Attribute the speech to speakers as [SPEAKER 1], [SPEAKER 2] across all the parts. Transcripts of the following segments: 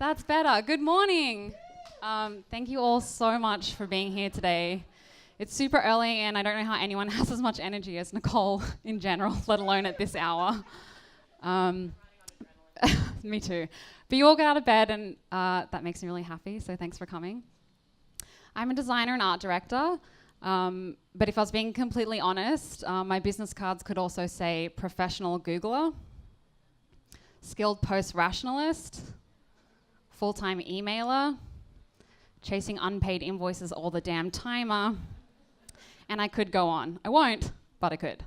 [SPEAKER 1] That's better. Good morning. Thank you all so much for being here today. It's super early and I don't know how anyone has as much energy as Nicole in general, let alone at this hour. Me too. But you all get out of bed and that makes me really happy, so thanks for coming. I'm a designer and art director, but if I was being completely honest, my business cards could also say professional Googler, skilled post-rationalist, full-time emailer, chasing unpaid invoices all the damn timer, and I could go on. I won't, but I could.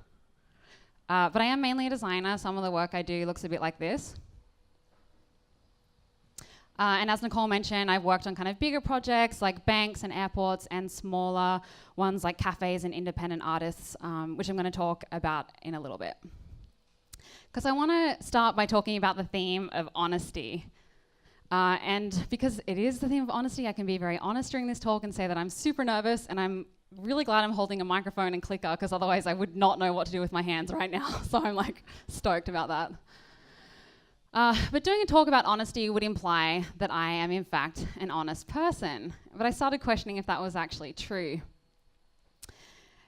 [SPEAKER 1] But I am mainly a designer. Some of the work I do looks a bit like this. And as Nicole mentioned, I've worked on kind of bigger projects like banks and airports and smaller ones like cafes and independent artists, which I'm going to talk about in a little bit. Because I want to start by talking about the theme of honesty. And because it is the theme of honesty, I can be very honest during this talk and say that I'm super nervous, and I'm really glad I'm holding a microphone and clicker, because otherwise I would not know what to do with my hands right now. So I'm like stoked about that. But doing a talk about honesty would imply that I am in fact an honest person. But I started questioning if that was actually true.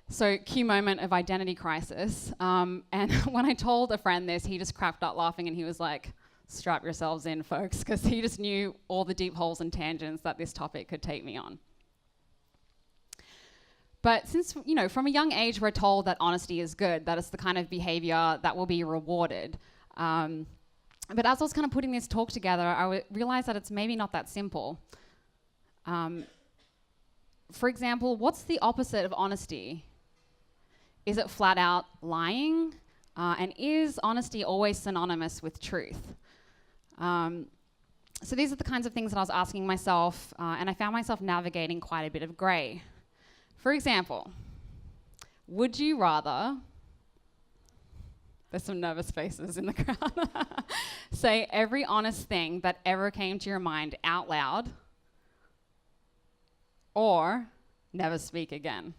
[SPEAKER 1] So cue moment of identity crisis. And when I told a friend this, he just cracked up laughing and he was like, strap yourselves in, folks, because he just knew all the deep holes and tangents that this topic could take me on. But since, from a young age, we're told that honesty is good, that it's the kind of behavior that will be rewarded. But as I was kind of putting this talk together, I realized that it's maybe not that simple. For example, what's the opposite of honesty? Is it flat out lying? And is honesty always synonymous with truth? So these are the kinds of things that I was asking myself, and I found myself navigating quite a bit of grey. For example, would you rather, there's some nervous faces in the crowd, say every honest thing that ever came to your mind out loud, or never speak again?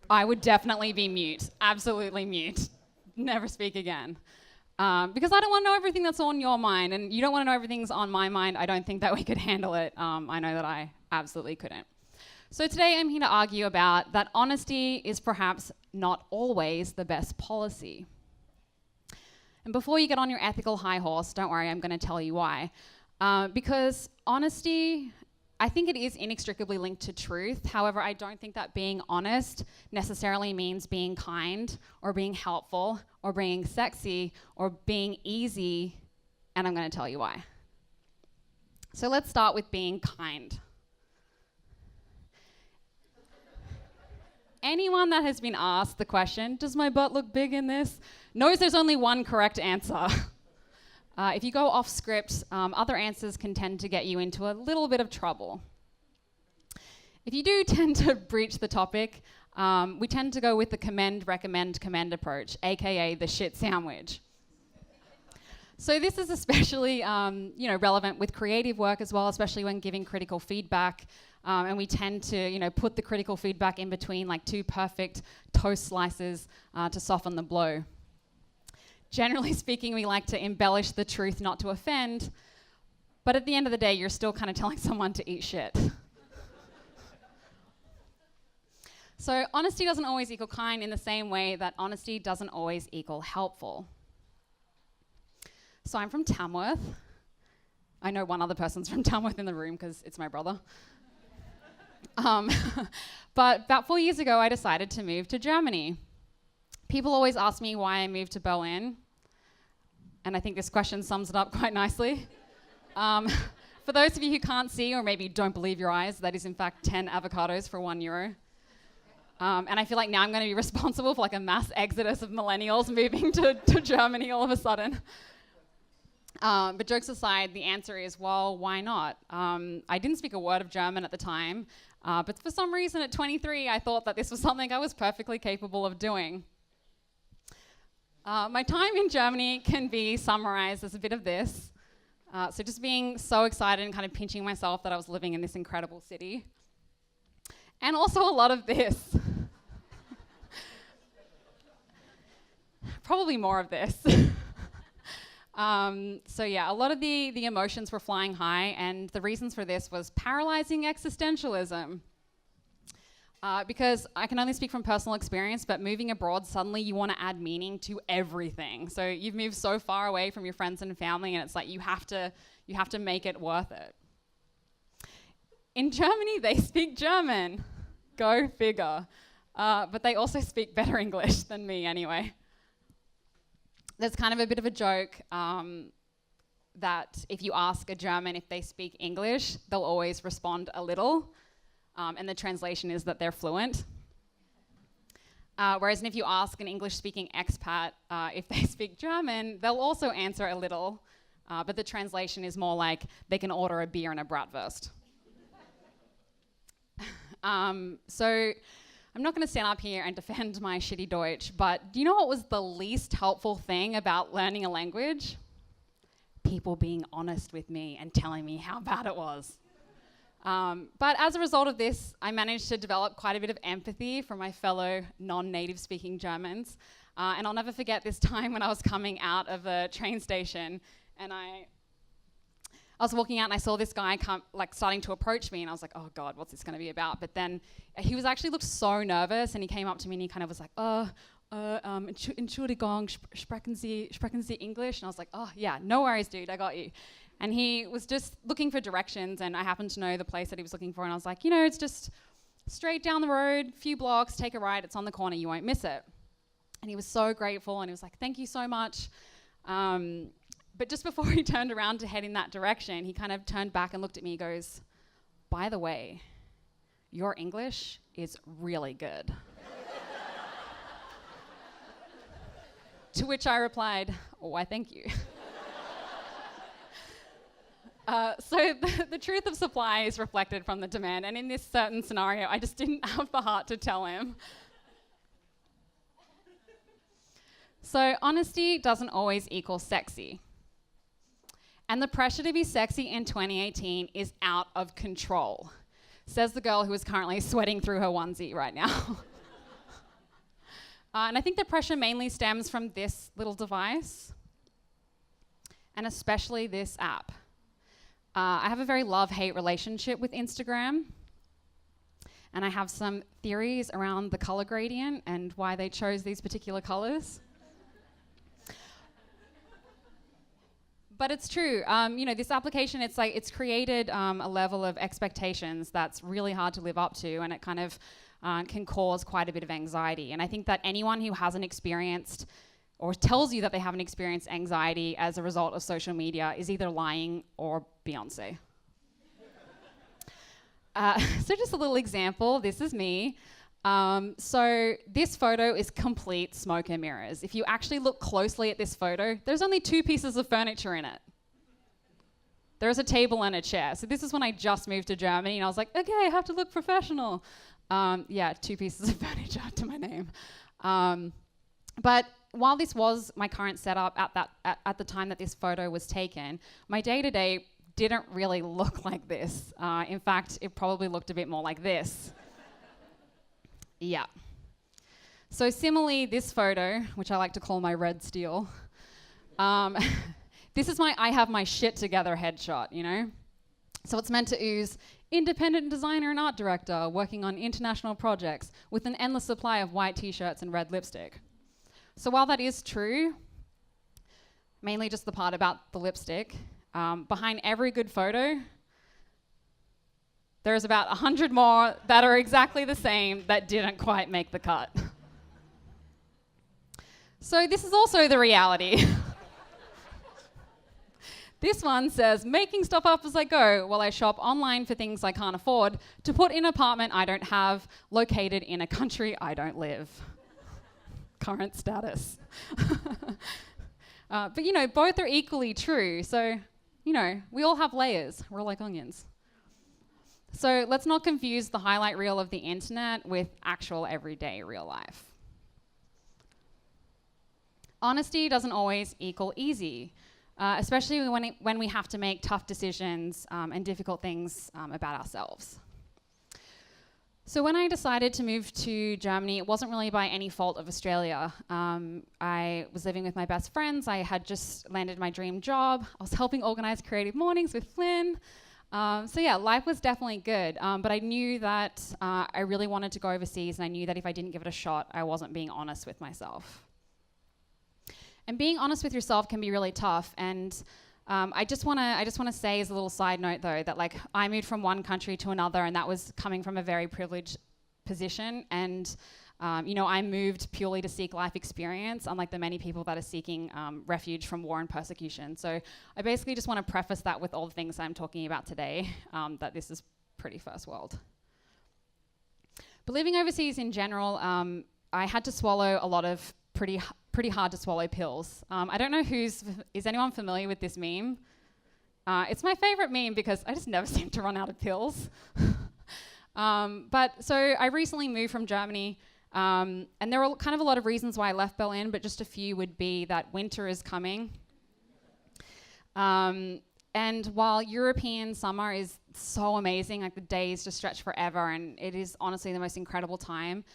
[SPEAKER 1] I would definitely be mute, absolutely mute. Never speak again. Because I don't want to know everything that's on your mind, and you don't want to know everything's on my mind. I don't think that we could handle it. I know that I absolutely couldn't. So today I'm here to argue about that honesty is perhaps not always the best policy. And before you get on your ethical high horse, don't worry, I'm going to tell you why. Because honesty, I think it is inextricably linked to truth. However, I don't think that being honest necessarily means being kind or being helpful or being sexy or being easy, and I'm going to tell you why. So let's start with being kind. Anyone that has been asked the question, does my butt look big in this, knows there's only one correct answer. If you go off script, other answers can tend to get you into a little bit of trouble. If you do tend to breach the topic, we tend to go with the commend, recommend, commend approach, aka the shit sandwich. So this is especially relevant with creative work as well, especially when giving critical feedback. And we tend to put the critical feedback in between like two perfect toast slices to soften the blow. Generally speaking, we like to embellish the truth not to offend, but at the end of the day, you're still kind of telling someone to eat shit. So honesty doesn't always equal kind in the same way that honesty doesn't always equal helpful. So I'm from Tamworth. I know one other person's from Tamworth in the room because it's my brother. But about 4 years ago, I decided to move to Germany. People always ask me why I moved to Berlin, and I think this question sums it up quite nicely. For those of you who can't see or maybe don't believe your eyes, that is in fact 10 avocados for €1. And I feel like now I'm going to be responsible for like a mass exodus of millennials moving to Germany all of a sudden. But jokes aside, the answer is, well, why not? I didn't speak a word of German at the time, but for some reason at 23, I thought that this was something I was perfectly capable of doing. My time in Germany can be summarized as a bit of this. So just being so excited and kind of pinching myself that I was living in this incredible city. And also a lot of this. Probably more of this. So yeah, a lot of the emotions were flying high, and the reasons for this was paralyzing existentialism. Because I can only speak from personal experience, but moving abroad, suddenly you want to add meaning to everything. So you've moved so far away from your friends and family, and it's like you have to make it worth it. In Germany, they speak German. Go figure. But they also speak better English than me anyway. There's kind of a bit of a joke that if you ask a German if they speak English, they'll always respond a little. And the translation is that they're fluent. Whereas if you ask an English-speaking expat if they speak German, they'll also answer a little, but the translation is more like they can order a beer and a bratwurst. So I'm not going to stand up here and defend my shitty Deutsch, but do you know what was the least helpful thing about learning a language? People being honest with me and telling me how bad it was. But as a result of this, I managed to develop quite a bit of empathy for my fellow non-native speaking Germans. And I'll never forget this time when I was coming out of a train station and I was walking out and I saw this guy starting to approach me, and I was like, oh God, what's this going to be about? But then he looked so nervous, and he came up to me and he kind of was like, Entschuldigung, sprechen Sie English? And I was like, oh yeah, no worries, dude, I got you. And he was just looking for directions, and I happened to know the place that he was looking for, and I was like, it's just straight down the road, few blocks, take a right, it's on the corner, you won't miss it. And he was so grateful, and he was like, thank you so much. But just before he turned around to head in that direction, he kind of turned back and looked at me, goes, by the way, your English is really good. To which I replied, why thank you. So the truth of supply is reflected from the demand, and in this certain scenario, I just didn't have the heart to tell him. So honesty doesn't always equal sexy. And the pressure to be sexy in 2018 is out of control, says the girl who is currently sweating through her onesie right now. And I think the pressure mainly stems from this little device, and especially this app. I have a very love-hate relationship with Instagram, and I have some theories around the color gradient and why they chose these particular colors. But it's true. This application, it's created a level of expectations that's really hard to live up to, and it kind of can cause quite a bit of anxiety. And I think that anyone who hasn't experienced or tells you that they haven't experienced anxiety as a result of social media is either lying or Beyonce. So just a little example. This is me. So this photo is complete smoke and mirrors. If you actually look closely at this photo, there's only 2 pieces of furniture in it. There's a table and a chair. So this is when I just moved to Germany, and I was like, okay, I have to look professional. 2 pieces of furniture to my name. But while this was my current setup at the time that this photo was taken, my day-to-day didn't really look like this. In fact, it probably looked a bit more like this. Yeah. So similarly, this photo, which I like to call my red steel, this is my I have my shit together headshot, So it's meant to ooze independent designer and art director working on international projects with an endless supply of white t-shirts and red lipstick. So while that is true, mainly just the part about the lipstick, behind every good photo, there's about 100 more that are exactly the same that didn't quite make the cut. So this is also the reality. This one says, making stuff up as I go while I shop online for things I can't afford to put in an apartment I don't have, located in a country I don't live. Current status. But both are equally true. So, we all have layers. We're all like onions. So let's not confuse the highlight reel of the internet with actual everyday real life. Honesty doesn't always equal easy, especially when we have to make tough decisions and difficult things about ourselves. So when I decided to move to Germany, it wasn't really by any fault of Australia. I was living with my best friends. I had just landed my dream job. I was helping organize Creative Mornings with Flynn. So yeah, life was definitely good. But I knew that I really wanted to go overseas, and I knew that if I didn't give it a shot, I wasn't being honest with myself. And being honest with yourself can be really tough. And I just want to say as a little side note though that like I moved from one country to another, and that was coming from a very privileged position. And I moved purely to seek life experience, unlike the many people that are seeking refuge from war and persecution. So I basically just want to preface that with all the things I'm talking about today, that this is pretty first world. But living overseas in general, I had to swallow a lot of pretty hard to swallow pills. I don't know is anyone familiar with this meme? It's my favorite meme because I just never seem to run out of pills. But so I recently moved from Germany, and there are kind of a lot of reasons why I left Berlin, but just a few would be that winter is coming. And while European summer is so amazing, like the days just stretch forever, and it is honestly the most incredible time,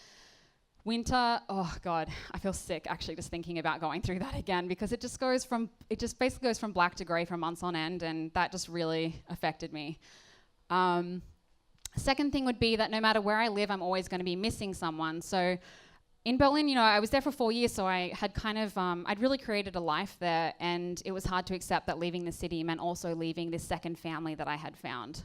[SPEAKER 1] winter, oh God, I feel sick actually just thinking about going through that again, because it just basically goes from black to grey for months on end, and that just really affected me. Second thing would be that no matter where I live, I'm always going to be missing someone. So in Berlin, I was there for 4 years, so I had kind of, I'd really created a life there, and it was hard to accept that leaving the city meant also leaving this second family that I had found.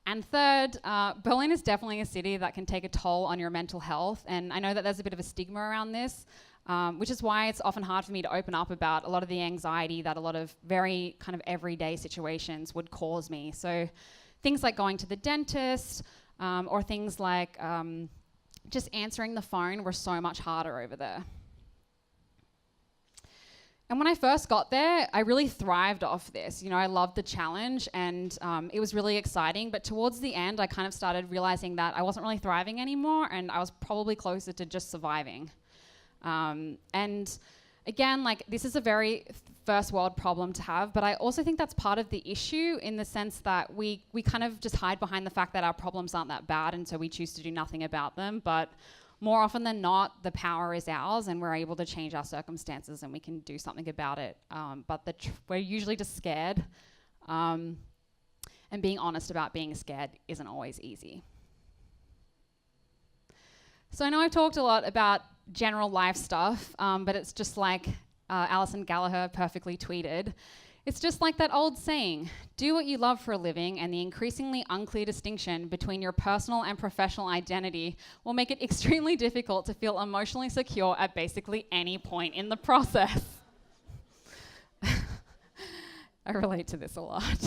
[SPEAKER 1] And third, Berlin is definitely a city that can take a toll on your mental health, and I know that there's a bit of a stigma around this, which is why it's often hard for me to open up about a lot of the anxiety that a lot of very kind of everyday situations would cause me. So things like going to the dentist, or things like just answering the phone were so much harder over there. And when I first got there, I really thrived off this. I loved the challenge, and it was really exciting. But towards the end, I kind of started realizing that I wasn't really thriving anymore, and I was probably closer to just surviving. And again, like this is a very first world problem to have, but I also think that's part of the issue in the sense that we kind of just hide behind the fact that our problems aren't that bad, and so we choose to do nothing about them. But more often than not, the power is ours, and we're able to change our circumstances, and we can do something about it. But we're usually just scared, and being honest about being scared isn't always easy. So I know I've talked a lot about general life stuff, but it's just like Alison Gallagher perfectly tweeted. It's just like that old saying, do what you love for a living, and the increasingly unclear distinction between your personal and professional identity will make it extremely difficult to feel emotionally secure at basically any point in the process. I relate to this a lot.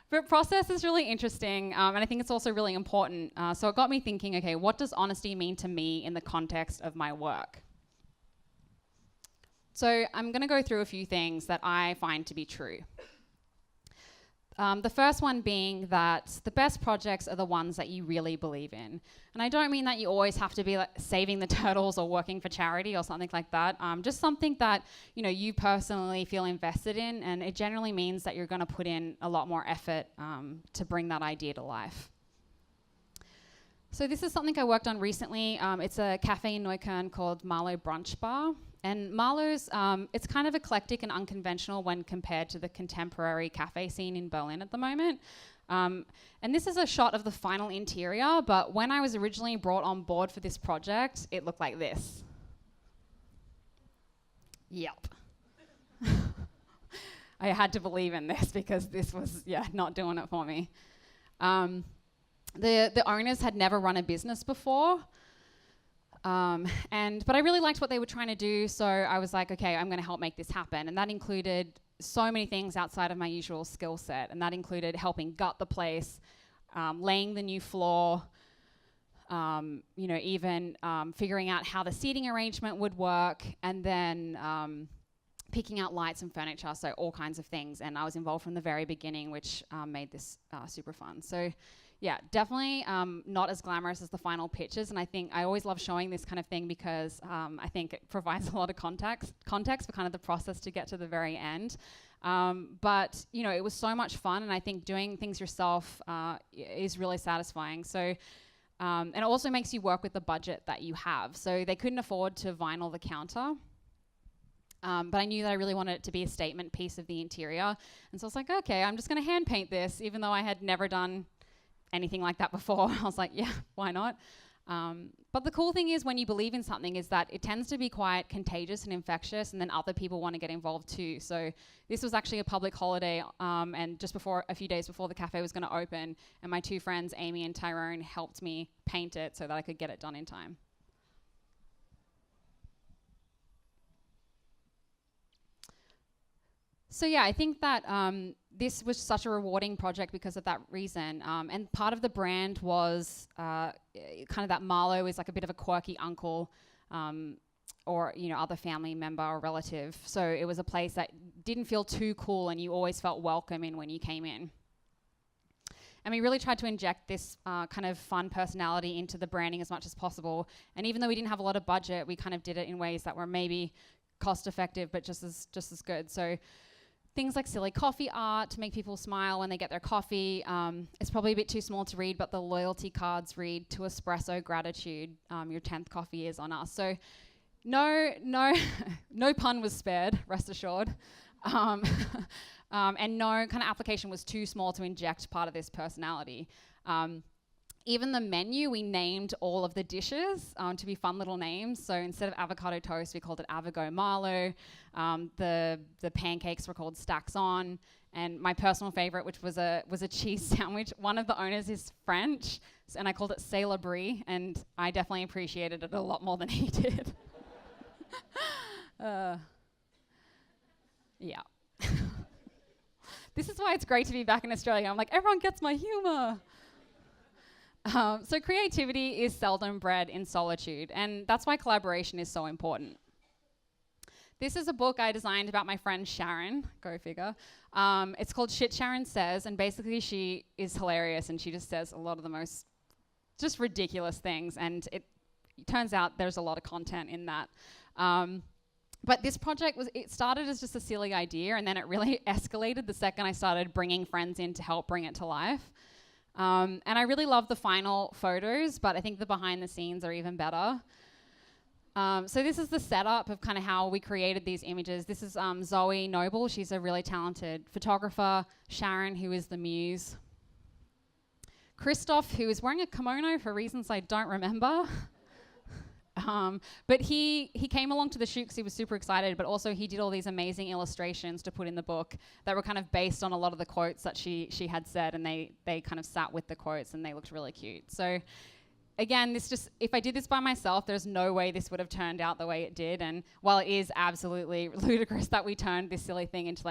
[SPEAKER 1] But process is really interesting, and I think it's also really important. So it got me thinking, okay, what does honesty mean to me in the context of my work? So I'm going to go through a few things that I find to be true. The first one being that the best projects are the ones that you really believe in. And I don't mean that you always have to be like saving the turtles or working for charity or something like that. Just something that you personally feel invested in, and it generally means that you're going to put in a lot more effort to bring that idea to life. So this is something I worked on recently. It's a cafe in Neukölln called Marlow Brunch Bar. And Marlow's, it's kind of eclectic and unconventional when compared to the contemporary cafe scene in Berlin at the moment. And this is a shot of the final interior, but when I was originally brought on board for this project, it looked like this. Yep. I had to believe in this because this was, not doing it for me. The owners had never run a business before. But I really liked what they were trying to do, so I was like, okay, I'm going to help make this happen. And that included so many things outside of my usual skill set, and that included helping gut the place, laying the new floor, even figuring out how the seating arrangement would work, and then picking out lights and furniture, so all kinds of things. And I was involved from the very beginning, which made this super fun. So yeah, definitely not as glamorous as the final pictures, and I think I always love showing this kind of thing because I think it provides a lot of context for kind of the process to get to the very end. But it was so much fun, and I think doing things yourself is really satisfying. So, and it also makes you work with the budget that you have. So they couldn't afford to vinyl the counter. But I knew that I really wanted it to be a statement piece of the interior. And so I was like, okay, I'm just going to hand paint this, even though I had never done anything like that before. I was like, yeah, why not? But the cool thing is when you believe in something is that it tends to be quite contagious and infectious, and then other people want to get involved too. So this was actually a public holiday, and just a few days before the cafe was going to open, and my two friends, Amy and Tyrone, helped me paint it so that I could get it done in time. So yeah, I think that this was such a rewarding project because of that reason. And part of the brand was kind of that Marlo is like a bit of a quirky uncle or other family member or relative. So it was a place that didn't feel too cool and you always felt welcome in when you came in. And we really tried to inject this kind of fun personality into the branding as much as possible. And even though we didn't have a lot of budget, we kind of did it in ways that were maybe cost effective but just as good. So things like silly coffee art to make people smile when they get their coffee. It's probably a bit too small to read, but the loyalty cards read, "To espresso gratitude, your 10th coffee is on us." So no pun was spared, rest assured. And no kind of application was too small to inject part of this personality. Even the menu, we named all of the dishes to be fun little names. So instead of avocado toast, we called it Avogo Marlo. The pancakes were called Stacks On. And my personal favorite, which was a cheese sandwich, one of the owners is French, and I called it Sailor Brie, and I definitely appreciated it a lot more than he did. Yeah. This is why it's great to be back in Australia. I'm like, everyone gets my humor. So creativity is seldom bred in solitude, and that's why collaboration is so important. This is a book I designed about my friend Sharon, go figure. It's called Shit Sharon Says, and basically she is hilarious and she just says a lot of the most just ridiculous things, and it turns out there's a lot of content in that. But this project it started as just a silly idea, and then it really escalated the second I started bringing friends in to help bring it to life. And I really love the final photos, but I think the behind the scenes are even better. So this is the setup of kind of how we created these images. This is Zoe Noble. She's a really talented photographer. Sharon, who is the muse. Christoph, who is wearing a kimono for reasons I don't remember. But he came along to the shoot because he was super excited, but also he did all these amazing illustrations to put in the book that were kind of based on a lot of the quotes that she had said, and they kind of sat with the quotes and they looked really cute. So again, if I did this by myself, there's no way this would have turned out the way it did. And while it is absolutely ludicrous that we turned this silly thing into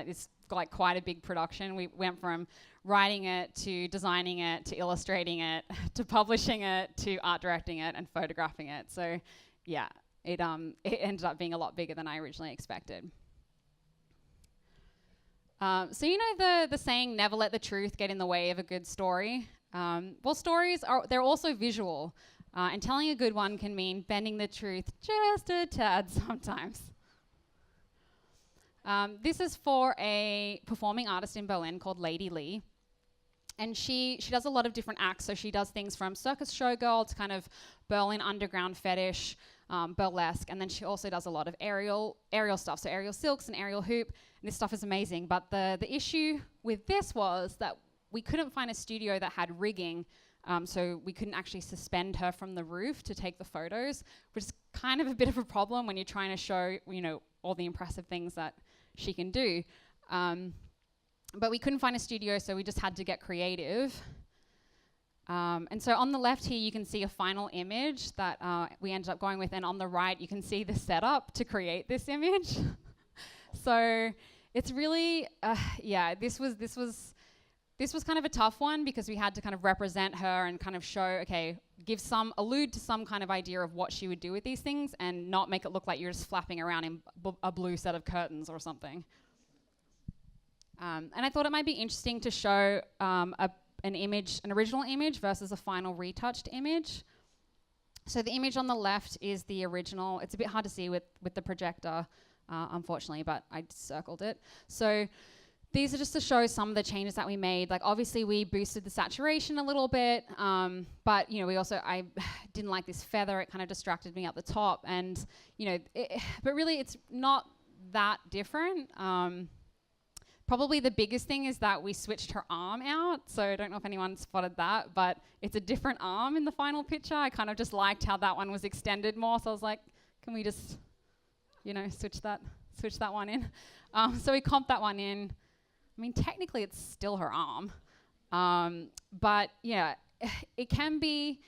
[SPEAKER 1] quite a big production, we went from writing it to designing it to illustrating it to publishing it to art directing it and photographing it. So yeah, it ended up being a lot bigger than I originally expected. So the saying, never let the truth get in the way of a good story. Well, stories they're also visual, and telling a good one can mean bending the truth just a tad sometimes. This is for a performing artist in Berlin called Lady Lee. And she does a lot of different acts. So she does things from circus showgirl to kind of Berlin underground fetish, burlesque. And then she also does a lot of aerial stuff. So aerial silks and aerial hoop. And this stuff is amazing. But the issue with this was that we couldn't find a studio that had rigging. So we couldn't actually suspend her from the roof to take the photos, which is kind of a bit of a problem when you're trying to show, all the impressive things that she can do. But we couldn't find a studio, so we just had to get creative. And so on the left here, you can see a final image that we ended up going with, and on the right, you can see the setup to create this image. So it's really, this was kind of a tough one because we had to kind of represent her and kind of show, allude to some kind of idea of what she would do with these things and not make it look like you're just flapping around in a blue set of curtains or something. And I thought it might be interesting to show an original image versus a final retouched image. So the image on the left is the original. It's a bit hard to see with the projector, unfortunately, but I circled it. So these are just to show some of the changes that we made. Like obviously we boosted the saturation a little bit, but I didn't like this feather. It kind of distracted me at the top, and but really it's not that different. Probably the biggest thing is that we switched her arm out. So I don't know if anyone spotted that, but it's a different arm in the final picture. I kind of just liked how that one was extended more. So I was like, can we just, switch that one in? So we comped that one in. I mean, technically it's still her arm. But yeah, it can be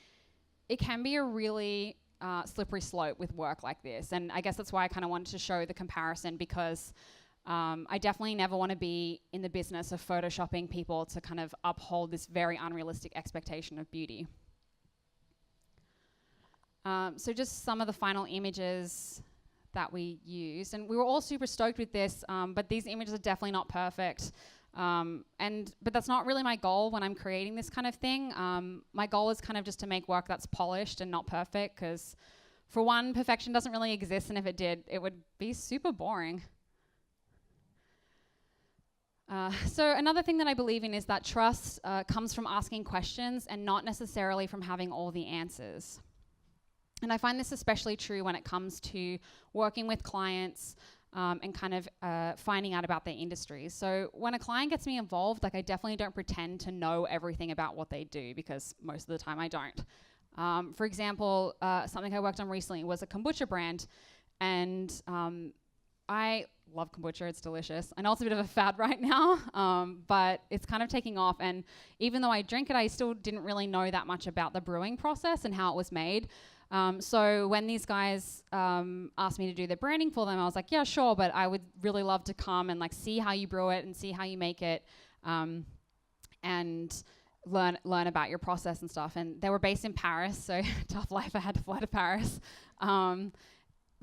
[SPEAKER 1] a really slippery slope with work like this. And I guess that's why I kind of wanted to show the comparison, because I definitely never want to be in the business of photoshopping people to kind of uphold this very unrealistic expectation of beauty. So just some of the final images that we used, and we were all super stoked with this, but these images are definitely not perfect. But that's not really my goal when I'm creating this kind of thing. My goal is kind of just to make work that's polished and not perfect, because for one, perfection doesn't really exist, and if it did, it would be super boring. So another thing that I believe in is that trust comes from asking questions and not necessarily from having all the answers. And I find this especially true when it comes to working with clients and kind of finding out about their industries. So when a client gets me involved, I definitely don't pretend to know everything about what they do, because most of the time I don't. For example, something I worked on recently was a kombucha brand, and I love kombucha, it's delicious. I know it's a bit of a fad right now, but it's kind of taking off, and even though I drink it, I still didn't really know that much about the brewing process and how it was made. So when these guys asked me to do the branding for them, I was like, yeah, sure, but I would really love to come and see how you brew it and see how you make it, and learn about your process and stuff. And they were based in Paris, so tough life, I had to fly to Paris.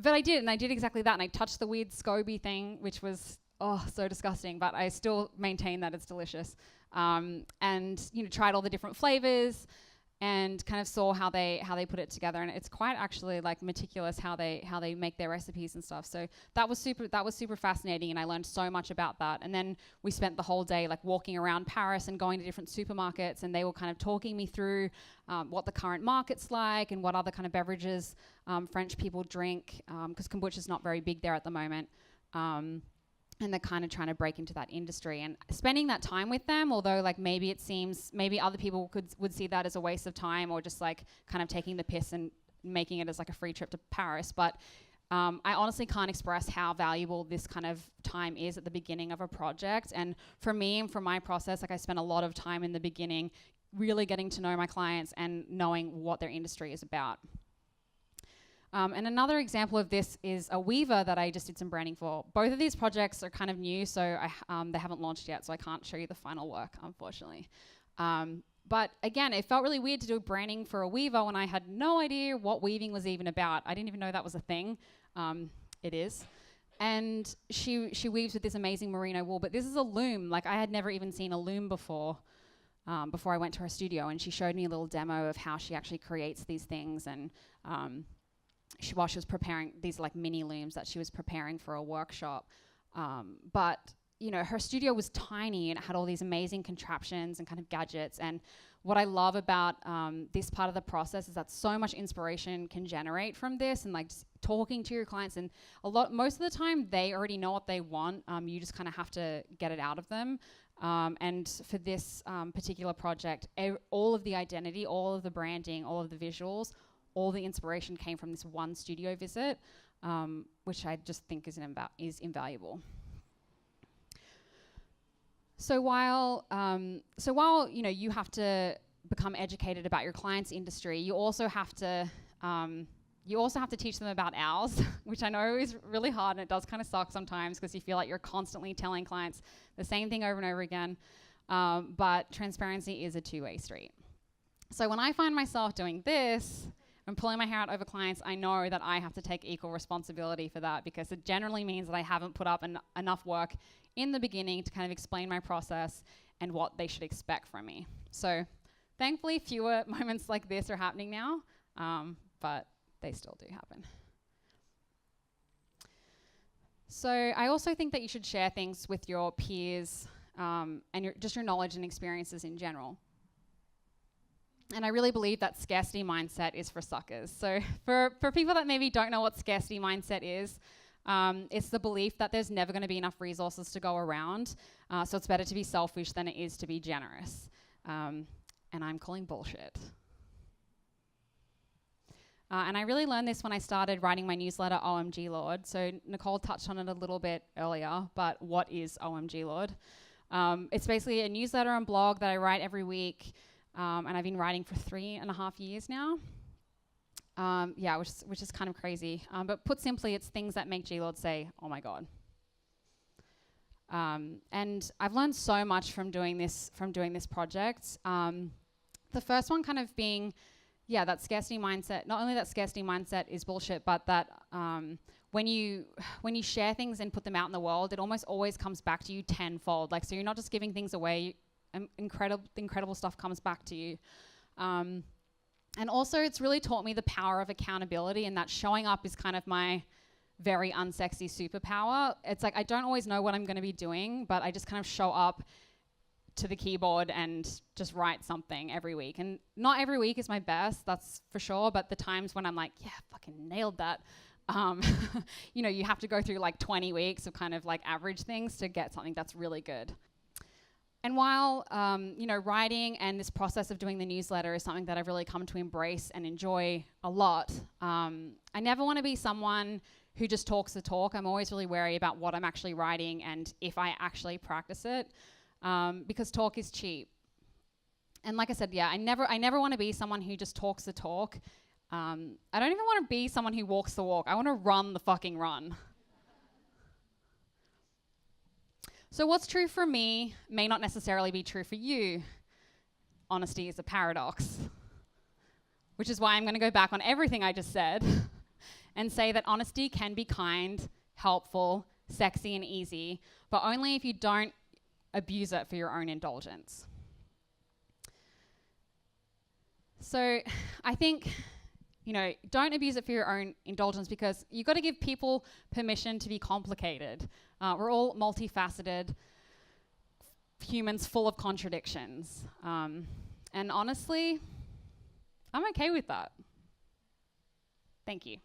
[SPEAKER 1] But I did exactly that, and I touched the weird SCOBY thing, which was so disgusting, but I still maintain that it's delicious. And tried all the different flavors, and kind of saw how they put it together, and it's quite actually meticulous how they make their recipes and stuff. So that was super fascinating, and I learned so much about that. And then we spent the whole day walking around Paris and going to different supermarkets, and they were kind of talking me through what the current market's like and what other kind of beverages French people drink, because kombucha's not very big there at the moment. And they're kind of trying to break into that industry, and spending that time with them, although maybe other people would see that as a waste of time, or just kind of taking the piss and making it as a free trip to Paris. But I honestly can't express how valuable this kind of time is at the beginning of a project. And for me and for my process, I spent a lot of time in the beginning really getting to know my clients and knowing what their industry is about. And another example of this is a weaver that I just did some branding for. Both of these projects are kind of new, so they haven't launched yet, so I can't show you the final work, unfortunately. But again, it felt really weird to do branding for a weaver when I had no idea what weaving was even about. I didn't even know that was a thing. It is. And she weaves with this amazing merino wool, but this is a loom. I had never even seen a loom before I went to her studio, and she showed me a little demo of how she actually creates these things. And while she was preparing these mini looms that she was preparing for a workshop. But her studio was tiny, and it had all these amazing contraptions and kind of gadgets. And what I love about this part of the process is that so much inspiration can generate from this, and just talking to your clients. And most of the time they already know what they want. You just kind of have to get it out of them. And for this particular project, all of the identity, all of the branding, all of the visuals, all the inspiration came from this one studio visit, which I just think is invaluable. So while you have to become educated about your client's industry, you also have to teach them about ours, which I know is really hard, and it does kind of suck sometimes because you feel like you're constantly telling clients the same thing over and over again. But transparency is a two-way street. So when I find myself doing this, I'm pulling my hair out over clients, I know that I have to take equal responsibility for that, because it generally means that I haven't put up enough work in the beginning to kind of explain my process and what they should expect from me. So thankfully, fewer moments like this are happening now, but they still do happen. So I also think that you should share things with your peers and just your knowledge and experiences in general. And I really believe that scarcity mindset is for suckers. So for people that maybe don't know what scarcity mindset is, it's the belief that there's never going to be enough resources to go around. So it's better to be selfish than it is to be generous. And I'm calling bullshit. And I really learned this when I started writing my newsletter, OMG Lord. So Nicole touched on it a little bit earlier, but what is OMG Lord? It's basically a newsletter and blog that I write every week. And I've been writing for 3.5 years now. Which is kind of crazy. But put simply, it's things that make G-Lord say, oh my God. And I've learned so much from doing this project. The first one kind of being, that scarcity mindset. Not only that scarcity mindset is bullshit, but that when you share things and put them out in the world, it almost always comes back to you tenfold. Like, so you're not just giving things away. Incredible stuff comes back to you. And also, it's really taught me the power of accountability, and that showing up is kind of my very unsexy superpower. It's like I don't always know what I'm going to be doing, but I just kind of show up to the keyboard and just write something every week. And not every week is my best, that's for sure, but the times when I'm like, yeah, fucking nailed that. You have to go through like 20 weeks of kind of like average things to get something that's really good. And while, writing and this process of doing the newsletter is something that I've really come to embrace and enjoy a lot, I never want to be someone who just talks the talk. I'm always really wary about what I'm actually writing and if I actually practice it, because talk is cheap. And like I said, I never want to be someone who just talks the talk. I don't even want to be someone who walks the walk. I want to run the fucking run. So what's true for me may not necessarily be true for you. Honesty is a paradox. Which is why I'm going to go back on everything I just said and say that honesty can be kind, helpful, sexy, and easy, but only if you don't abuse it for your own indulgence. So I think, don't abuse it for your own indulgence, because you've got to give people permission to be complicated. We're all multifaceted humans full of contradictions. And honestly, I'm okay with that. Thank you.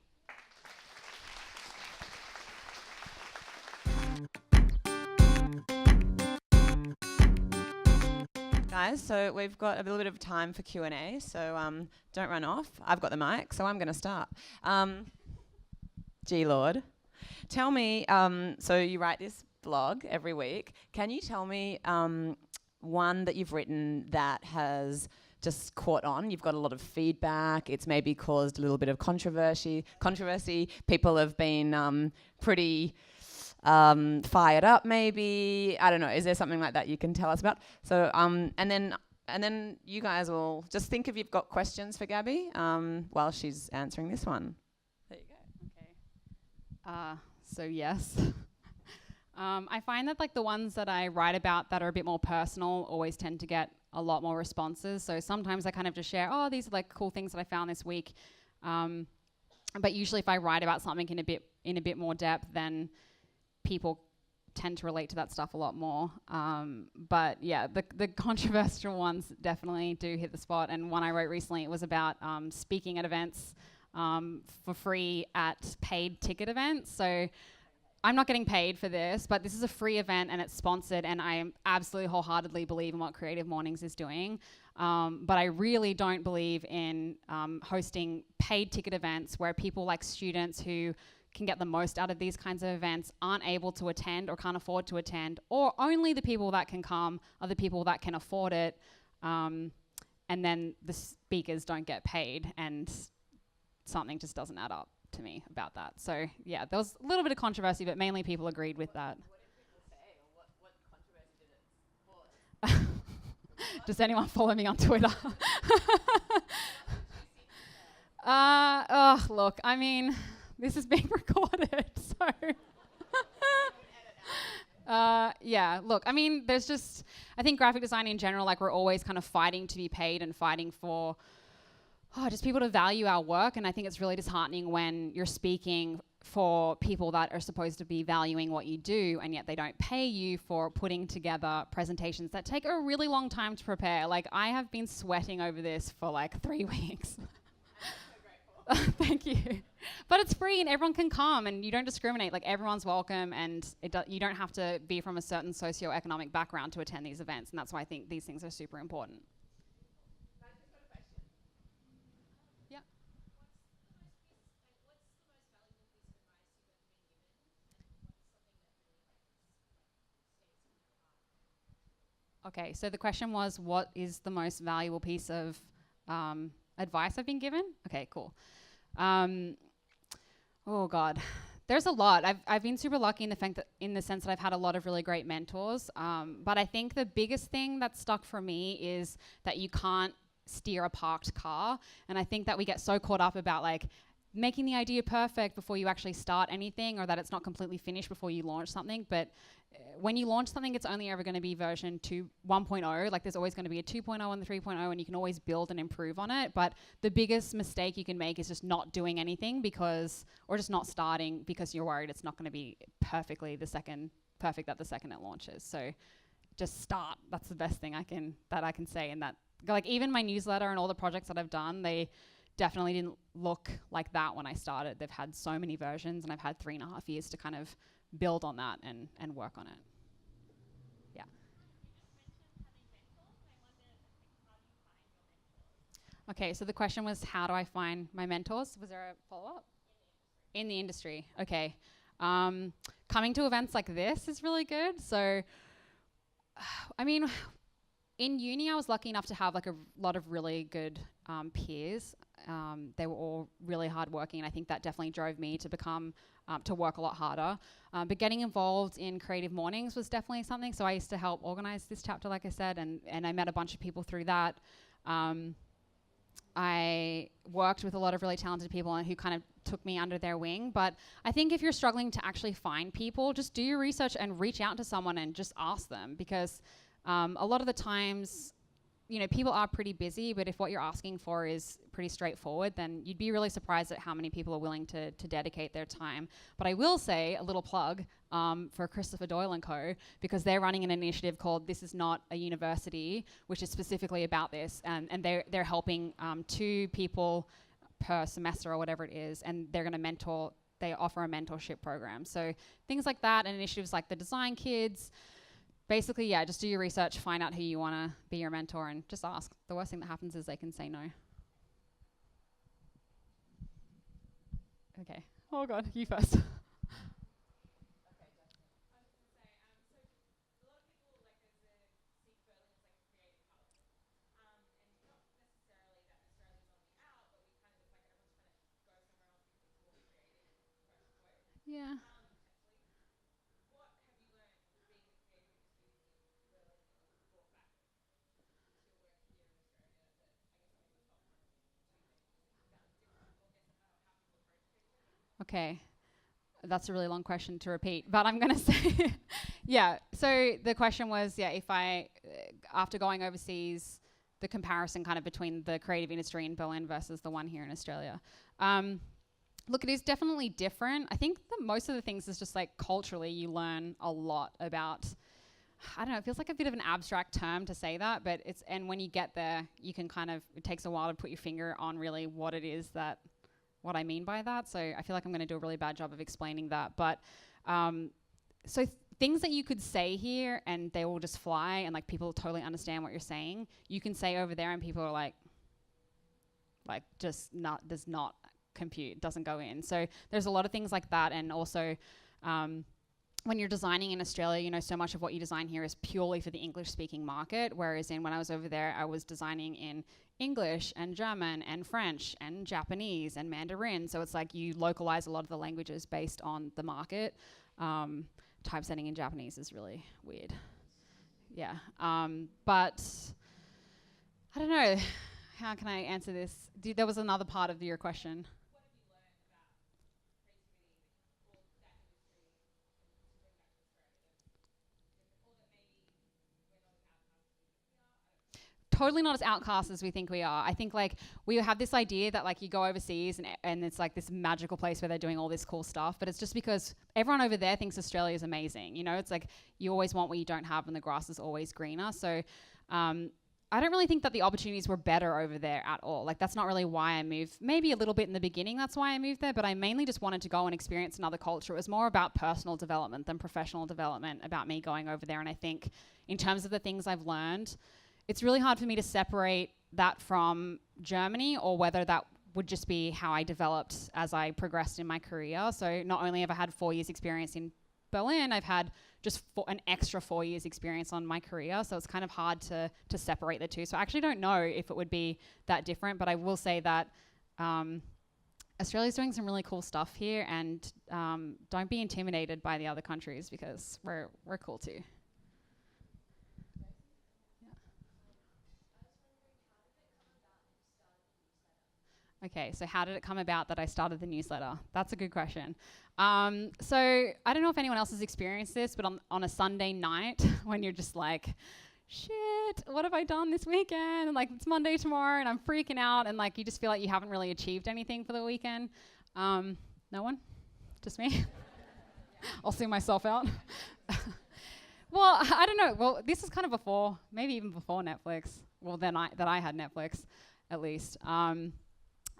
[SPEAKER 2] Guys, so we've got a little bit of time for Q&A, so don't run off. I've got the mic, so I'm going to start. G-Lord, tell me, so you write this blog every week. Can you tell me one that you've written that has just caught on? You've got a lot of feedback. It's maybe caused a little bit of controversy. People have been pretty fired up, maybe. I don't know. Is there something like that you can tell us about? So, and then you guys will just think if you've got questions for Gabby while she's answering this one. There you go.
[SPEAKER 1] Okay. So yes. I find that like the ones that I write about that are a bit more personal always tend to get a lot more responses. So sometimes I kind of just share, these are like cool things that I found this week. But usually if I write about something in a bit more depth, then people tend to relate to that stuff a lot more. But yeah, the controversial ones definitely do hit the spot. And one I wrote recently, it was about speaking at events for free at paid ticket events. So I'm not getting paid for this, but this is a free event and it's sponsored, and I absolutely wholeheartedly believe in what Creative Mornings is doing. But I really don't believe in hosting paid ticket events where people like students who can get the most out of these kinds of events aren't able to attend or can't afford to attend, or only the people that can come are the people that can afford it, and then the speakers don't get paid, and something just doesn't add up to me about that. So yeah, there was a little bit of controversy, but mainly people agreed with that.
[SPEAKER 2] What did people say, or what controversy did it cause?
[SPEAKER 1] Does anyone follow me on Twitter? Look, I mean, this is being recorded, so. Look, I mean, I think graphic design in general, like we're always kind of fighting to be paid and fighting for just people to value our work. And I think it's really disheartening when you're speaking for people that are supposed to be valuing what you do, and yet they don't pay you for putting together presentations that take a really long time to prepare. Like, I have been sweating over this for like 3 weeks. Thank you. But it's free and everyone can come, and you don't discriminate. Like, everyone's welcome, and you don't have to be from a certain socioeconomic background to attend these events, and that's why I think these things are super important. Yeah. Okay, so the question was, what is the most valuable piece of advice I've been given? Okay, cool. Oh God, there's a lot. I've been super lucky in the sense that I've had a lot of really great mentors. But I think the biggest thing that's stuck for me is that you can't steer a parked car. And I think that we get so caught up about like making the idea perfect before you actually start anything, or that it's not completely finished before you launch something. But when you launch something, it's only ever going to be version 1.0. Like, there's always going to be a 2.0 and the 3.0, and you can always build and improve on it. But the biggest mistake you can make is just not doing anything or just not starting because you're worried it's not going to be perfect the second it launches. So just start. That's the best thing I can say. And that, like, even my newsletter and all the projects that I've done, they definitely didn't look like that when I started. They've had so many versions, and I've had 3.5 years to kind of build on that and work on it. Yeah. Okay, so the question was, how do I find my mentors? Was there a follow-up? In the industry. Okay. Coming to events like this is really good. So, I mean, in uni, I was lucky enough to have like a lot of really good peers. They were all really hardworking, and I think that definitely drove me to work a lot harder. But getting involved in CreativeMornings was definitely something. So I used to help organize this chapter, like I said, and I met a bunch of people through that. I worked with a lot of really talented people who kind of took me under their wing. But I think if you're struggling to actually find people, just do your research and reach out to someone and just ask them, because a lot of the times, people are pretty busy, but if what you're asking for is pretty straightforward, then you'd be really surprised at how many people are willing to dedicate their time. But I will say a little plug for Christopher Doyle & Co., because they're running an initiative called This Is Not a University, which is specifically about this, and they're helping 2 people per semester or whatever it is, and they're going to they offer a mentorship program. So things like that, and initiatives like the Design Kids. Basically, yeah, just do your research, find out who you want to be your mentor, and just ask. The worst thing that happens is they can say no. Okay. Oh God, you first. Yeah. Okay. That's a really long question to repeat, but I'm going to say, yeah. So the question was, yeah, if after going overseas, the comparison kind of between the creative industry in Berlin versus the one here in Australia. Look, it is definitely different. I think most of the things is just like culturally, you learn a lot about, I don't know, it feels like a bit of an abstract term to say that, but and when you get there, you can it takes a while to put your finger on really what it is what I mean by that. So I feel like I'm going to do a really bad job of explaining that. But things that you could say here and they will just fly, and like people totally understand what you're saying, you can say over there and people are like does not compute, doesn't go in. So there's a lot of things like that. And also when you're designing in Australia, so much of what you design here is purely for the English speaking market. Whereas when I was over there, I was designing in English and German and French and Japanese and Mandarin. So it's like you localize a lot of the languages based on the market. Typesetting in Japanese is really weird. Yeah. But I don't know. How can I answer this? There was another part of your question. totally not as outcasts as we think we are. I think like we have this idea that like you go overseas and it's like this magical place where they're doing all this cool stuff, but it's just because everyone over there thinks Australia is amazing. You know, it's like you always want what you don't have and the grass is always greener. So I don't really think that the opportunities were better over there at all. Like that's not really why I moved. Maybe a little bit in the beginning, that's why I moved there, but I mainly just wanted to go and experience another culture. It was more about personal development than professional development about me going over there. And I think in terms of the things I've learned, it's really hard for me to separate that from Germany or whether that would just be how I developed as I progressed in my career. So not only have I had 4 years experience in Berlin, I've had just an extra 4 years experience on my career. So it's kind of hard to separate the two. So I actually don't know if it would be that different, but I will say that Australia's doing some really cool stuff here, and don't be intimidated by the other countries because we're cool too. Okay, so how did it come about that I started the newsletter? That's a good question. So I don't know if anyone else has experienced this, but on a Sunday night when you're just like, shit, what have I done this weekend? And like it's Monday tomorrow and I'm freaking out and like you just feel like you haven't really achieved anything for the weekend. No one? Just me? I'll see myself out. Well, I don't know. Well, this is kind of before, maybe even before Netflix. Well, that I had Netflix, at least.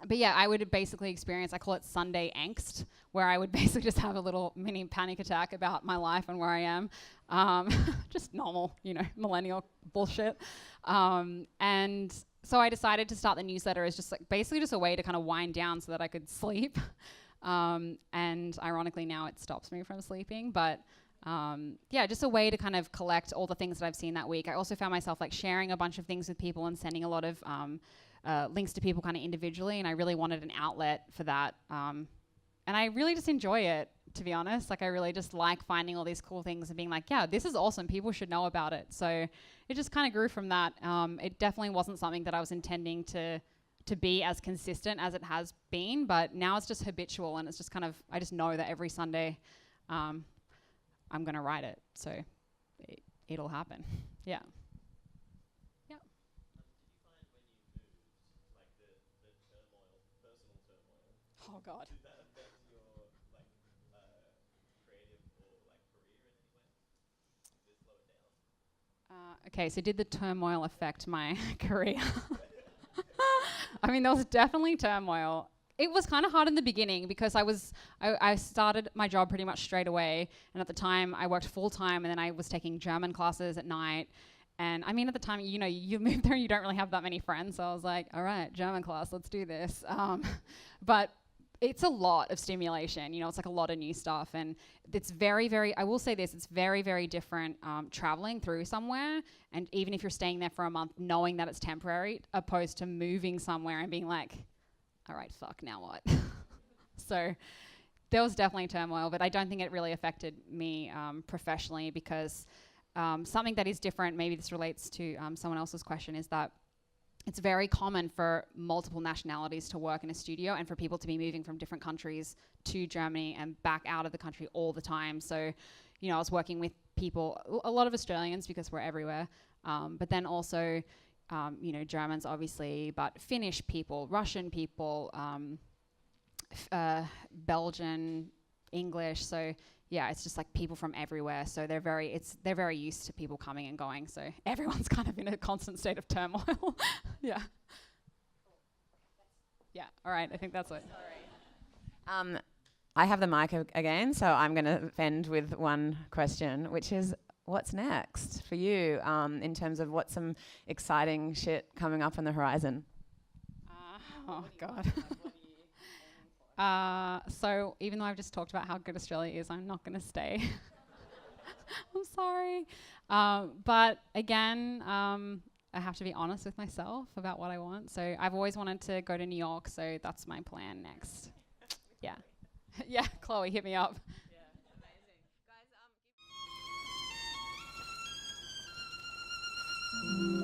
[SPEAKER 1] But yeah, I would basically experience, I call it Sunday angst, where I would basically just have a little mini panic attack about my life and where I am. Just normal, millennial bullshit. And so I decided to start the newsletter as just like basically just a way to kind of wind down so that I could sleep. And ironically now it stops me from sleeping, but yeah, just a way to kind of collect all the things that I've seen that week. I also found myself like sharing a bunch of things with people and sending a lot of links to people kind of individually, and I really wanted an outlet for that. And I really just enjoy it, to be honest. Like I really just like finding all these cool things and being like, yeah, this is awesome. People should know about it. So it just kind of grew from that. It definitely wasn't something that I was intending to be as consistent as it has been, but now it's just habitual, and it's just kind of, I just know that every Sunday I'm going to write it. So it'll happen. Yeah. Oh God. Did that affect your creative or career in any way? Did it slow it down? Okay, so did the turmoil affect my career? I mean, there was definitely turmoil. It was kind of hard in the beginning because I started my job pretty much straight away, and at the time I worked full time, and then I was taking German classes at night. And I mean, at the time, you move there, you don't really have that many friends, so I was like, all right, German class, let's do this. But it's a lot of stimulation, it's like a lot of new stuff, and it's very, very, I will say this, it's very, very different traveling through somewhere, and even if you're staying there for a month, knowing that it's temporary, opposed to moving somewhere and being like, all right, fuck, now what? So there was definitely turmoil, but I don't think it really affected me professionally because something that is different, maybe this relates to someone else's question, is that it's very common for multiple nationalities to work in a studio and for people to be moving from different countries to Germany and back out of the country all the time. So, I was working with people, a lot of Australians because we're everywhere, but then also, Germans obviously, but Finnish people, Russian people, Belgian, English. So yeah, it's just like people from everywhere. So they're very used to people coming and going. So everyone's kind of in a constant state of turmoil. Yeah. Yeah. All right. I think that's it.
[SPEAKER 2] Sorry. I have the mic again, so I'm going to end with one question, which is, what's next for you in terms of what's some exciting shit coming up on the horizon?
[SPEAKER 1] Oh God. So even though I've just talked about how good Australia is, I'm not going to stay. I'm sorry. But again, I have to be honest with myself about what I want. So I've always wanted to go to New York, so that's my plan next. Yeah. Yeah, Chloe, hit me up.
[SPEAKER 2] Yeah, amazing. Guys,